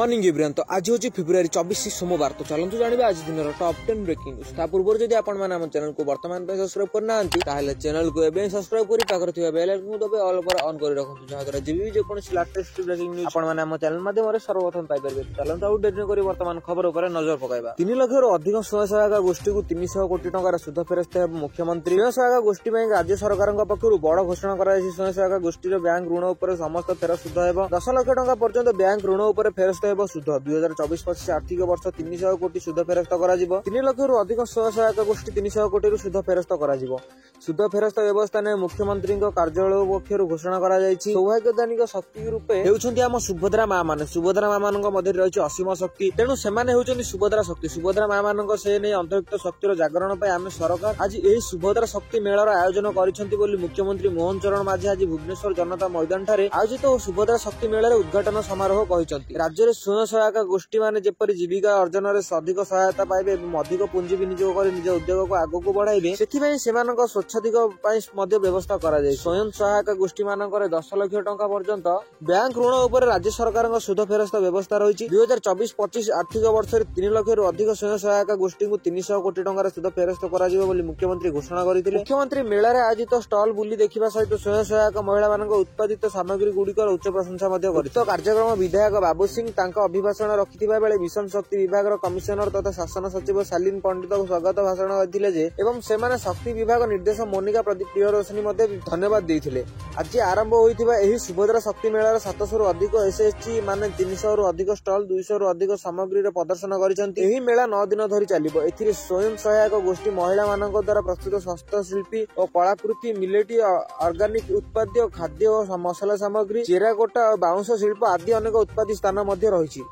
Morning everyone. तो आज हूँ फेब्रुआरी 24 सोमवार। तो चलते जाना आज दिन टॉप 10 ब्रेकिंग न्यूज। ता पूर्व जदि आपन चैनल को वर्तमान सब्सक्राइब करना चैनल को एवं सब्सक्राइब कर पाखर बेल आइकन दबे ऑल पर ऑन कर रखु जहाँद्वारा जब भी जेकोसी लेटेस्ट ब्रेकिंग न्यूज आपन चैनल माध्यम सर्वप्रथम पाइपर। चलते आउ डेरी कर वर्तमान खबर उपर नजर पकाइबा। 3 लाख अधिक स्वयं सहायता गोष्ठी को 300 कोटी टंकार सुध फेरस्त हेब मुख्यमंत्री। स्वयं सहायता गोष्ठी राज्य सरकार पक्षर बड़ घोषणा कर स्वयं सहायता गोष्ठी बैंक ऋण उपर समस्त फेर सुध हेब 10 लाख टंका पर्यंत बैंक ऋण उपर फेरस्त हेब सुध। 2024-25 आर्थिक वर्ष 300 कोटी सुध फेरस्त कर 3 लाख अधिक स्वयं सहायता गोष्ठी 300 कोटी सुध फेरस्त कर सुध फेरस्त व्यवस्था ने मुख्यमंत्री कार्यालय पक्षर घोषणा कर सौभाग्यदानी शक्ति रूपे होउछन्ती आम सुभद्रा माँ माने। सुभद्रा माँ मान मध्य रही असीम शक्ति, तेणु सेमाने होउछन्ती सुभद्रा शक्ति। सुभद्रा माँ मान से नहीं अंतरिक्त शक्तिर जागरण पर आम सरकार आज यही सुभद्रा शक्ति मेलार आयोजन करिसेंती बोली मुख्यमंत्री मोहन चरण माझी आज भुवनेश्वर जनता मैदान ठारे आयोजित सुभद्रा शक्ति मेलार उद्घाटन समारोह कहिसेंती। राज्य में स्वयं सहायता गोष्ठी माने जेपरि जीविका अर्जन में अधिक सहायता पाइबे एवं अधिक पुंजी विनियोग कर निज उद्योग को आगक बढ़ाइबे सेथिबाई सेमानक स्वच्छाधिक मध्य व्यवस्था करा जाय। स्वयं सहायता गोष्ठी मानकर 10 लाख टंका पर्यंत बैंक ऋण उपर राज्य सरकार सुध फेरस्त व्यवस्था रही। 2024-25 आर्थिक वर्ष 3 लाख अधिक स्वयं सहायता गोष्ठी को 300 कोटी टंकार सुध फेरस्त करा मुख्यमंत्री घोषणा करथिले। मुख्यमंत्री मेला रे आयोजित स्टॉल बुली देखिबा सहित स्वयं सहायक महिला मानक उत्पादित सामग्री गुड़िकर उच्च प्रशंसा मध्य करथिले। कार्यक्रम विधायक बाबू सिंह तांका अभिभाषण रखिथिबा बेले मिशन शक्ति विभाग कमिशनर तथा शासन सचिव शालीन पंडित स्वागत भाषण करथिले एवं सेमाने शक्ति विभाग निर्देश मोनिका प्रदीप प्रियदर्शनी मध्य धन्यवाद देथिले। आज आरंभ होइथिबा एही सुभद्रा शक्ति मेलार 700 रु अधिक एसएसजी माने 300 रु अधिक स्टॉल 200 रु अधिक सामग्री प्रदर्शन करिसेंती। एही मेला 9 दिन धरि चलिबो। एथिरे स्वयं सहायक गोष्ठी महिला मानक द्वारा प्रस्तुत हस्तशिल्पी और कलाकृति मिलेटी ऑर्गेनिक उत्पाद्य खाद्य और मसला सामग्री चेराकोटा और बाउंस शिल्प आदि अनेक उत्पादी स्थान मध्य रही।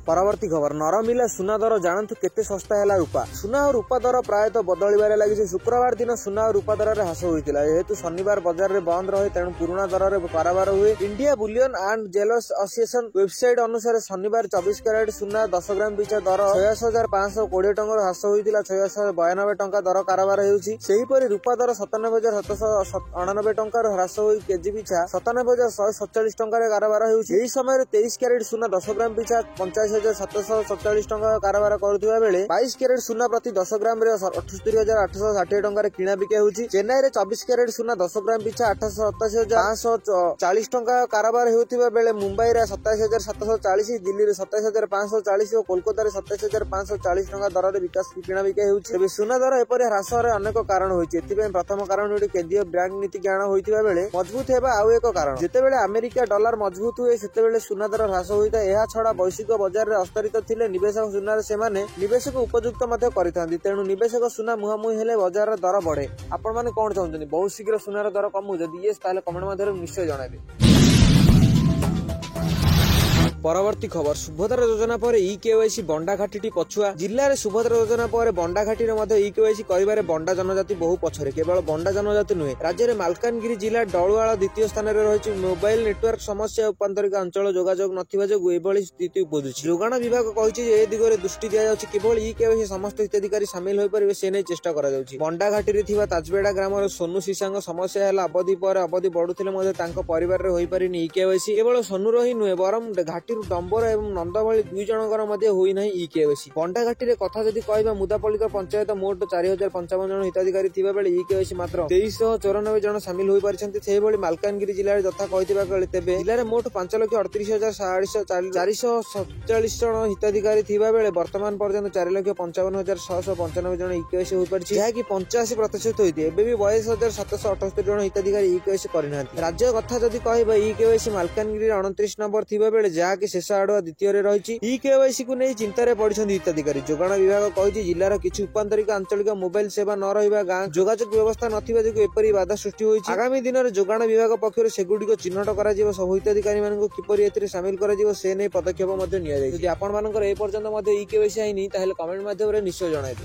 परवर्ती खबर नरमिला सुना दर जानतु केते सस्ता है रूपा। सुना और रूपा दर प्रायतः बदलिबारे लगी। शुक्रवार दिन सुना और रूपा दर ह्रास होइतिला जेहेतु शनिवार बाजार रे बंद रहे तेणु पुराना दर रे कारोबार हुए। India Boolean and jewellers association website अनुसार शनिवार 24 कैरेट सुना 10 ग्राम पिछा दर 26,520 टंका ह्रास होइतिला 2692 टंका दर कारोबार हेउछि। सेहीपरि रूपा दर 97,799 टंका ह्रास होई केजी पिछा 97,147 टंका रे कारोबार हेउछि। एही समय 23 कैरेट सुना 10 ग्राम पिछा 85,747 टंका कारोबार करुवा बेले 22 कैरेट सुना प्रति 10 ग्राम रे 78,860 टंका किणा बिका होउछि। चेन्नई रे 24 कैरेट सुना 10 ग्राम पिछा 8,87,540 टंका कारोबार हेउथिबा बेले मुंबई रे 27,740, दिल्ली रे 27,540 और कोलकाता रे 27,540 टंका दर रे विकास किणा बिका होउछि। तेबे सुना दर एपरि ह्रास रे अनेक कारण होइछि। एथिबे प्रथम कारण होइछि केंद्रीय बैंक नीति ज्ञान होइथिबा बेले मजबूत हेबा आउ एक कारण। जेतेबेले अमेरिका डॉलर मजबूत हुए सेतेबेले सुना दर ह्रास होइता। एहा छडा वैश्विक बाजार अस्तरित थिले निवेशक सुनार सेमाने निवेशक उपयुक्त मध्य करिथांती। तेणु निवेशक सुना मुहामुही हेले बाजार दर बढ़े। आपण माने कोन चाहउछन्ती बहुत शीघ्र सुनार दर कमु? जदि येस ताले कमेंट माध्यम निश्चय जणाइबे। परवर्ती खबर सुभद्रा योजना पर ई-केवाईसी बंडा घाटी पछुआ। जिले में सुभद्रा योजना पर बंडा घाटी ई-केवाईसी करिबारे बंडा जनजाति बहु पछरे। केवल बंडा जनजाति नुहे राज्य में मालकानगिरी जिला डलुआल द्वितीय स्थान में रही। मोबाइल नेटवर्क समस्या उपांतरिक अंचल जोगाजोग नथिबा जोगु एभली स्थिति उपजुछि। जोगाण विभाग कहिछि जे ए दिगरे दृष्टि दिया जाउछि केवल ई-केवाईसी समस्त हिताधिकारी शामिल होई परिबे से नै चेष्टा करा जाउछि। बंडा घाटी रे थिबा ताजबेड़ा ग्राम सोनू सीसांग समस्या हेला अवधि पर अवधि बढ़ुथिले मध्ये तांको परिवार रे होई परिनी ई-केवाईसी। केवल सोनू रही नुहे बरम घाटी डंबर एवं नंद भली 2 जनकर मध्य होई नाही ई-केवाईसी। बंडा घाटी रे कथा जदि कहबा मुदापल्लिका पंचायत मोट 4055 जन हिताधिकारी थिबा बेले ई-केवाईसी मात्र 2394 जन शामिल होई परिछन्ति। सेहि भली मालकानगिरी जिल्ला रे जथा कहितबा बेले तेबे जिल्ला रे मोट 5,38,447 जन हिताधिकारी थिबा बेले वर्तमान पर्यंत 4,55,695 जन ई-केवाईसी होई परिछि जहा कि 85% होइते। एबे भी 22,778 जन हिताधिकारी ई-केवाईसी करिनांति। राज्य कथा जदि कहबा ई-केवाईसी मालकानगिरी 29 नंबर थिबा बेले जहा कि शेष आडुआ द्वितीय रे रही। ई-केवाईसी को नहीं चिंता रे पड़िछन्ति हिताधिकारी। जोगाण विभाग कहिछि जिल्लार किछु उपांतरिक आंचलिक मोबाइल सेवा न रहिबा गां जोगाजोग व्यवस्था नथिबा जोगु एपरि बाधा सृष्टि होइछि। आगामी दिन रे जोगाण विभाग पक्षरु सेगुडी को चिन्हट करा जिवो। सब हिताधिकारी मानकु किपरि एथिरे शामिल करा जिवो से नै पदक्षेप मध्ये निया जाय। यदि आपण मानकर ए पर्यंत मध्ये ई-केवाईसी आइनी ताहेले कमेंट माध्यम रे निश्चय जणाइबे।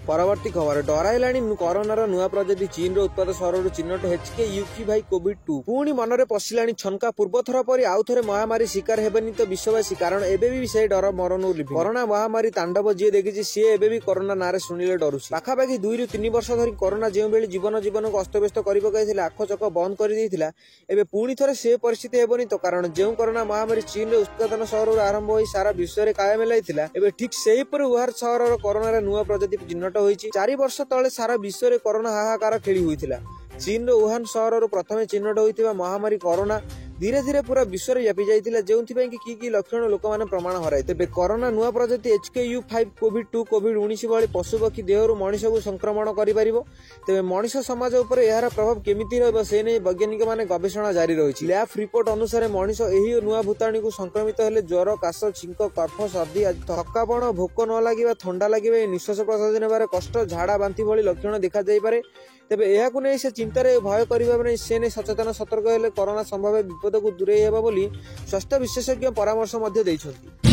परवर्ती खबर डराइलाणी कोरोनार नुआ प्रजाति चीन उत्पाद सहर चिन्हट HKU5 कोविड-2 पुणी मनरे पशिलाणी छनका पूर्वथर परि आउ थरे महामारी शिकार हेबेनी तो विश्ववासी कारण एबे भी से डर मरनु लिभि कोरोना महामारी तांडव जी देखिछि सी एबे भी कोरोना नारे सुनिले डरुछि पाखापाखि 2 ରୁ 3 वर्ष धरि कोरोना जेउ बेली जीवन को अस्तव्यस्त करि पकाइथिला आख चक बंद करि दैथिला एबे पुणी थरे से परिस्थिति हेबनी तो कारण जेउ कोरोना महामारी चीन रे उत्पादन सहर आरंभ होई सारा विश्व रे कायम लाइथिला एबे ठीक सेही पर वुहान सहर कोरोना रे नुआ प्रजाति चिन्हट होईछि 4 वर्ष तले सारा विश्व रे कोरोना हाहाकार खेली होइथिला चीन रो वुहान सहर प्रथमे चिन्हट होइथिबा महामारी कोरोना धीरे धीरे पूरा विश्व रे व्यापी जाइतिला जेउथि की लक्षण लोक माने प्रमाण हराइ तेबे कोरोना नुआ प्रजाति HKU5 कोविड-2 कोविड-19 वाली पशु पक्षी देहरु मनुष्य को संक्रमण करि परिबो तेबे मनुष्य समाज ऊपर एहार प्रभाव केमिति रहबो से नै वैज्ञानिक माने गवेषणा जारी रहिछि लैब रिपोर्ट अनुसार मनुष्य एही नुआ भूताणी को संक्रमित हेले ज्वर काश छिंक कफ सर्दी थकापण भोक न लागिबा ठंडा लागिबा निश्वास प्रश्वास नेबारे कष्ट झाड़ा बांती भली लक्षण देखा जाई पारे तेबे एहाकु नै से चिंतारे भय करिबा नै से नै सचेतन सतर्क हेले कोरोना संभाव्य विपद को दूरे हेबा बोली स्वास्थ्य विशेषज्ञ परामर्श मध्ये दैछथि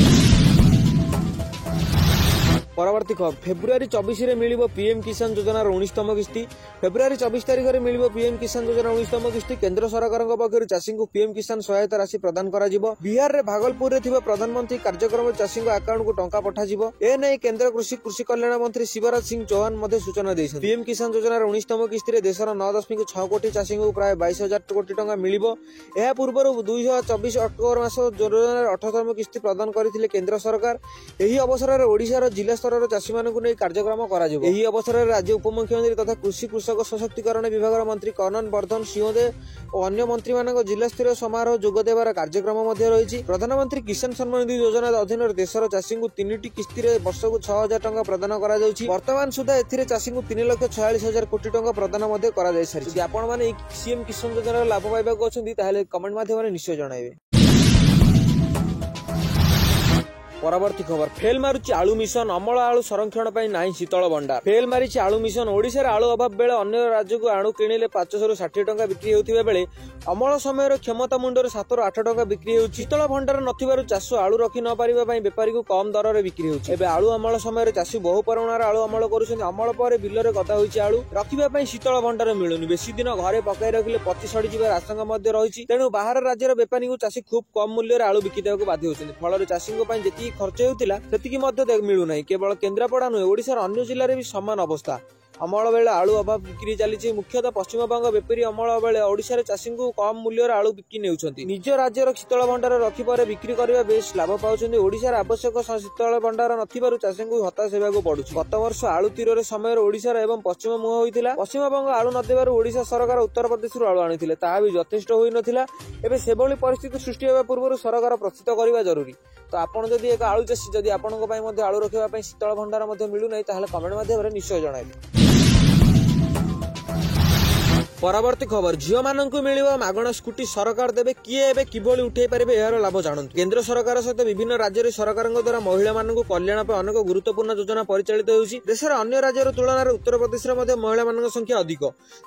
परवर्ती खबर फेब्रुआरी 24 रे मिलिबो पीएम किसान योजनार 19तम किस्ती फेब्रुआरी 24 तारिख रे मिलिबो पीएम किसान योजना 19तम किस्ती केंद्र सरकारक पक्षरु चाषी को पीएम किसान सहायता राशि प्रदान करा जिवो बिहार रे भागलपुर रे थिबा प्रधानमंत्री कार्यक्रम चाषी को अकाउंट को टंका पठा जिवो ए नै केंद्र कृषि कल्याण मंत्री शिवराज सिंह चौहान मध्ये सूचना दैछथि पीएम किसान योजनार 19तम किस्ती रे देशर 9.6 कोटी चाषी को प्राय 22,000 कोटी टंका मिलिबो एहा पूर्वरु 2024 अक्टोबर मास योजनार 18तम किस्ती प्रदान करथिले केंद्र सरकार एही अवसर रे ओडिसा रो जिला चाषी मानकु नै कार्यक्रम करा जिवो एही अवसर रे राज्य उपमुख्यमंत्री तथा कृषि कृषक सशक्तिकरण विभाग मंत्री कर्नन वर्धन सिंहदे और अन्य मंत्री मानक जिला स्तरीय समारोह जोग देबार कार्यक्रम मध्ये रहिछि प्रधानमंत्री किसान सम्मान निधि योजना अधीन रे देशर चाषी को 3टी किस्ती रे वर्ष को 6,000 टंका प्रदान करा जाउछि वर्तमान सुधा एथिरे चाषी को 3,46,000 कोटी टंका प्रदान मध्ये करा जाय सारि यदि आपण माने सीएम किसान योजना लाभ पाइबाक अछंती ताहेले कमेंट माध्यम निश्चय जणाइबे परवर्ती खबर फेल मारुची आलू मिशन अमल आलू संरक्षण पाई नाही शीतल भंडार फेल मारिची आलू मिशन ओडिसा रे आलू अभाव बेले अन्य राज्य को आलू किणिले 500 ରୁ 60 टंका बिक्री होउथिबा बेले अमल समय क्षमता मुंडर 7 ରୁ 8 टंका बिक्री होउछि शीतल भंडार नथिबारु चाष आलू रखी न पारिबा पई व्यापारी को कम दर रे बिक्री होउछि एबे आलू अमल समय चाषी बहु परिमाण आलू अमल करूछन अमल पर बिल रे गदा होइछि आलू रखिबा पई शीतल भंडार मिलुनी बेसी दिन घरे पकाई रखिले पचि सड़ी जिबार आशंका मध्ये रहिछि तेनु बाहर राज्यर व्यापारी को चाषी खूब कम मूल्य रे आलू बिक्री देबाक बाध्य होउछन फल रे चाषी को पई जेति खर्च हेउतिला सेतिकी मध्य मिलू नाही केवल केन्द्रापड़ा नुहे ओडिशार अन्य जिल्ला रे भी समान अवस्था अमल बेले आलू अभाव बिक्री चली मुख्यतः पश्चिमबंग बेपारी अमल बेले ओडिशा चाषी को कम मूल्य आलू बिक्री नेउछंती निज राज्यर शीतल भंडार रखि पर बिक्री करबा बेस लाभ पाउछंती ओडिशार आवश्यक शीतल भंडार नथिबारु चाषी को हताश हेबाक पडुछि गत वर्ष आलू तीर समय ओडिशार एवं पश्चिम मुह होइतिला पश्चिमबंग आलू नदेबारु ओडिशा सरकार उत्तर प्रदेश आलू आनिथिले ताहा भी यथेष्ट होई नथिला एबे सेभली परिस्थिति सृष्टि हेबा पूर्व सरकार प्रस्तुत करबा जरूरी तो आपण जदि एक आलू चाषी जदि आपनक पई मध्ये आलू रखिबा पई शीतल भंडार मध्ये मिलु नै ताहाले कमेंट माध्यम रे निश्चय जणाइबे परवर्ती खबर झियो माननकु मिलिबो मागणा स्कूटी सरकार देबे किए एबे किभली उठै परिबे एहार लाभ जानंतु केंद्र सरकार सहित विभिन्न राज्य सरकारक द्वारा महिला माननकु कल्याण पे अनेक गुरुत्वपूर्ण योजना परिचालित होउछि देशर अन्य राज्यर तुलनार उत्तर प्रदेश रे मध्ये महिला मानक संख्या अधिक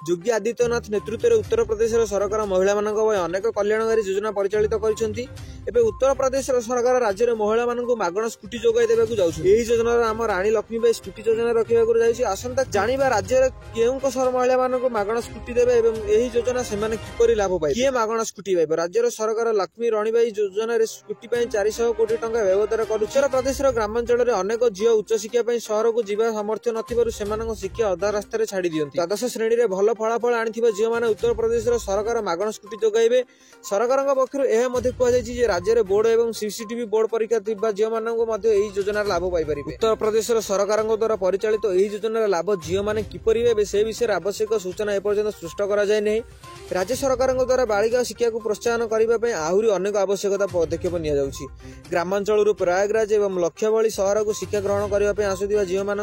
योगी आदित्यनाथ नेतृत्व रे उत्तर प्रदेश रे सरकार महिला मानक पय अनेक कल्याणकारी योजना परिचालित करिसंती एबे उत्तर प्रदेश रे सरकार राज्य रे महिला माननकु मागणा स्कूटी जोगाई देबाकू जाउछि एही योजना रे हम रानी लक्ष्मी बाई स्कूटी योजना रखिबाकू जाउछि आसंता जानिबा राज्य रे केउं सर महिला माननकु मागणा स्कूटी देबे एवं एही योजना सेमाने किपरि लाभ पाइबे किए मागणा स्कूटी पाइबे राज्यर सरकार लक्ष्मी रानीबाई योजना रे स्कूटी पई 400 कोटी टंका व्यवहार करू उत्तर प्रदेश रो ग्रामांचल रे अनेक झियो उच्च शिक्षा पई शहर को जीवा सामर्थ्य नथिबारु सेमानक शिक्षा अधा रास्ता रे छाडी दियंती द्वादश श्रेणी रे भल फलाफल आनिथिबा झियो माने उत्तर प्रदेश रो सरकार मागणा स्कूटी जोगाइबे सरकारक पक्षरु एहा मध्ये कुआ जायछि जे राज्य रे बोर्ड एवं सीसीटीवी बोर्ड परीक्षा दिबा झियो मानक मध्ये एही योजना लाभ पाइ परिबे उत्तर प्रदेश रो सरकारक द्वारा परिचालित एही योजना लाभ झियो माने किपरि हेबे से विषय आवश्यक सूचना एपर्यंत सृष्ट करा जाय नै राज्य सरकार द्वारा बालिका शिक्षा को प्रोत्साहन करने आहरी अनेक आवश्यकता पदक्षेप नि जाउछि ग्रामांचल प्रयागराज एवं लक्ष्य भली शहर को शिक्षा ग्रहण करने आसुवा झील मान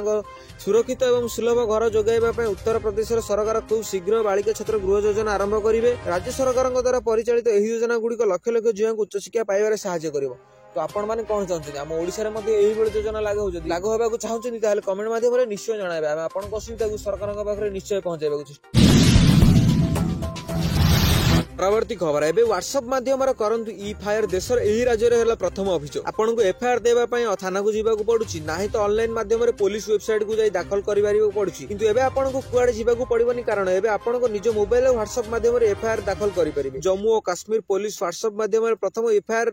सुरक्षित एवं सुलभ घर जोगाइबा उत्तर प्रदेश सरकार खूब शीघ्र बालिका छात्र गृह योजना आरंभ करेंगे राज्य सरकार द्वारा परिचालित यह योजना गुड़िक लक्ष लक्ष झील को उच्च शिक्षा पाइबार साहाय्य करिवो तो आपण माने कोन चाहछथि हम ओडिसा रे मध्ये एही बेले योजना लागू होबाकू चाहछथि ताले कमेंट माध्यम रे निश्चय जणाइबे हम आपण को असुविधा को सरकारक पाखरे निश्चय पहुंचाइबाकू परवर्ती खबर एबे व्हाट्सएप माध्यम करंतु ई फायर देशर एही राज्य रे हला प्रथम अभियोग आपनको एफआईआर देबा पई थाना को जीवा को पडुची नाही तो ऑनलाइन माध्यम रे पुलिस वेबसाइट को जाई दाखल करिबारी को पडुची किंतु एबे आपनको कुआडे जीवा को पडिबनी कारण एबे आपनको निज मोबाइल व्हाट्सएप माध्यम रे एफआईआर दाखल करि परिबे जम्मू और काश्मीर पुलिस व्हाट्सएप माध्यम रे प्रथम एफआईआर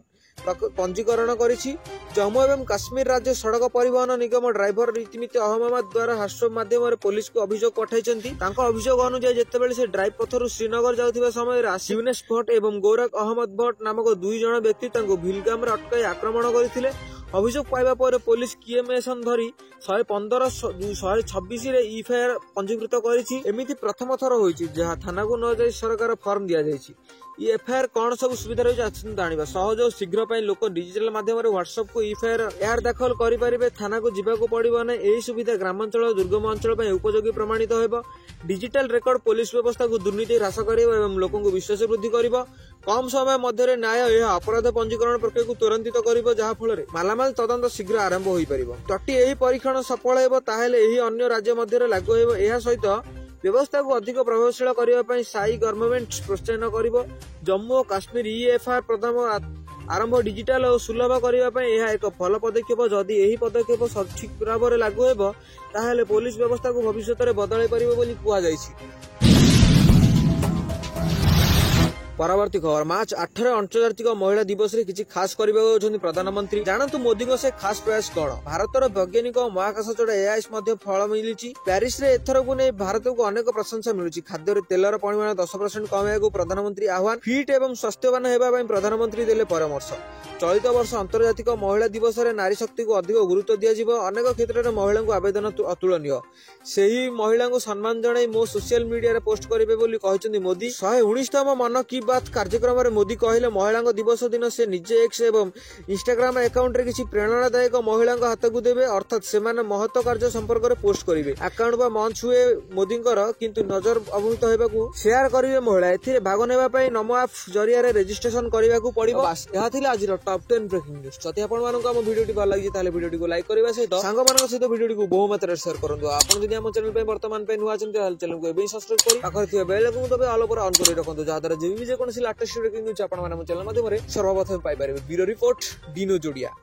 पंजीकरण करिछि जम्मू एवं काश्मीर राज्य सड़क परिवहन निगम ड्राइवर रीतिनीति अहमद द्वारा व्हाट्सएप माध्यम रे पुलिस को अभियोग पठाइछन्ती तांको अभियोग अनुसार जेतेबेले से ड्राइव पथरु श्रीनगर जाउथिबा समय शिवनेश भट्ट एवं गौरक अहमद भट्ट नामक दुई जण व्यक्ति तांको भिलगाम रे अटकाई आक्रमण करथिले अभियोग पाइबा पर पुलिस किएमएसन धरी 115 126 रे एफआईआर पंजीकृत करिछि एमिति प्रथम थर होइछि जहा थाना को न जाई सरकार फॉर्म दिया जाइछि ई एफआईआर कोन सब सुविधा रहि जाछन जानिबा सहज और शीघ्र पई लोक डिजिटल माध्यम रे व्हाट्सएप को एफआईआर दाखल करि परिबे थाना को जिबा को पड़िबो नै एही सुविधा ग्रामांचल और दुर्गम अंचल पई उपयोगी प्रमाणित होइबो डिजिटल रेकर्ड पुलिस व्यवस्था को दुर्नीति ह्रास करिबो एवं लोकन को विश्वास वृद्धि करिबो कम समय मध्य न्याय यह अपराध पंजीकरण प्रक्रिया को त्वरान्वित करिबो जहा फल मालामाल तदंत शीघ्र आरंभ होई परिबो तटी एही परीक्षण सफल हेबो ताहेले एही अन्य राज्य मध्य लागू हेबो एहा सहित व्यवस्था को अधिक प्रभावशील करने साई गवर्नमेंट प्रोत्साहन करिबो जम्मू और काश्मीर ईएफआईआर प्रथम आरंभ डिजिटल और सुलभ करने एक भल पदक्षेप जदि यही पदक्षेप सठिक भाव में लागू हेबो ताहेले पुलिस व्यवस्था को भविष्य में बदल पारिबो बोली कुआ जायछि। परवर्ती खबर मार्च 8 अंतर्जातिक महिला दिवस रे किछि खास करबा प्रधानमंत्री जानतु मोदी को से खास प्रयास कौन भारतर वैज्ञानिक महाकाश चढ़ा एआईएस मध्य फल मिली प्यारिस रे एथर को नहीं भारत को अनेक प्रशंसा मिलुछि खाद्य तेलर परिमाण 10% कमाइବାକୁ प्रधानमंत्री आह्वान फिट एवं स्वास्थ्यवान हेबा पई प्रधानमंत्री देले परामर्श चलित वर्ष अंतर्जातिक महिला दिवस रे नारी शक्ति को अधिक गुरुत्व दिया जिवो अनेक क्षेत्र में महिला को आवेदन अतुलनीय सेही महिला को सम्मान जणाई मो सोशल मीडिया रे पोस्ट करिवे बोली कहिसंती मोदी 119तम मन की बात कार्यक्रम रे मोदी कहले महिला दिवस दिन से निजे एक्स एवं इंस्टाग्राम अकाउंट रे किछि प्रेरणादायक महिला हाथ को देबे अर्थात सेमान महत्व कार्य संपर्क रे पोस्ट करिवे अकाउंट बा मंच हुए मोदींकर किंतु नजर अभिभूत हेबाकू शेयर करिवे महिला एथिरे भाग नेबा पई नमो ऐप जरिया रे रजिस्ट्रेशन करिवाकू पड़िबो बस एहा थिला आज टॉप 10 ब्रेकिंग न्यूज जति आपण मानको हम वीडियो भल लागि ताले वीडियो को लाइक करबा सहित सांग मानक सहित वीडियो को बहु मात्रा शेयर करंतु आपण जदि हम चैनल पे वर्तमान पे नुआ चंते हाल चैनल को एबे सब्सक्राइब करी पाखर थिया बेल को तबे ऑल ओवर ऑन करी रखंतु जा द्वारा जेबी जे कोनसी लेटेस्ट ब्रेकिंग न्यूज आपण माने चैनल माध्यम रे सर्वप्रथम पाई परिबे ब्यूरो रिपोर्ट दिनो जोडिया।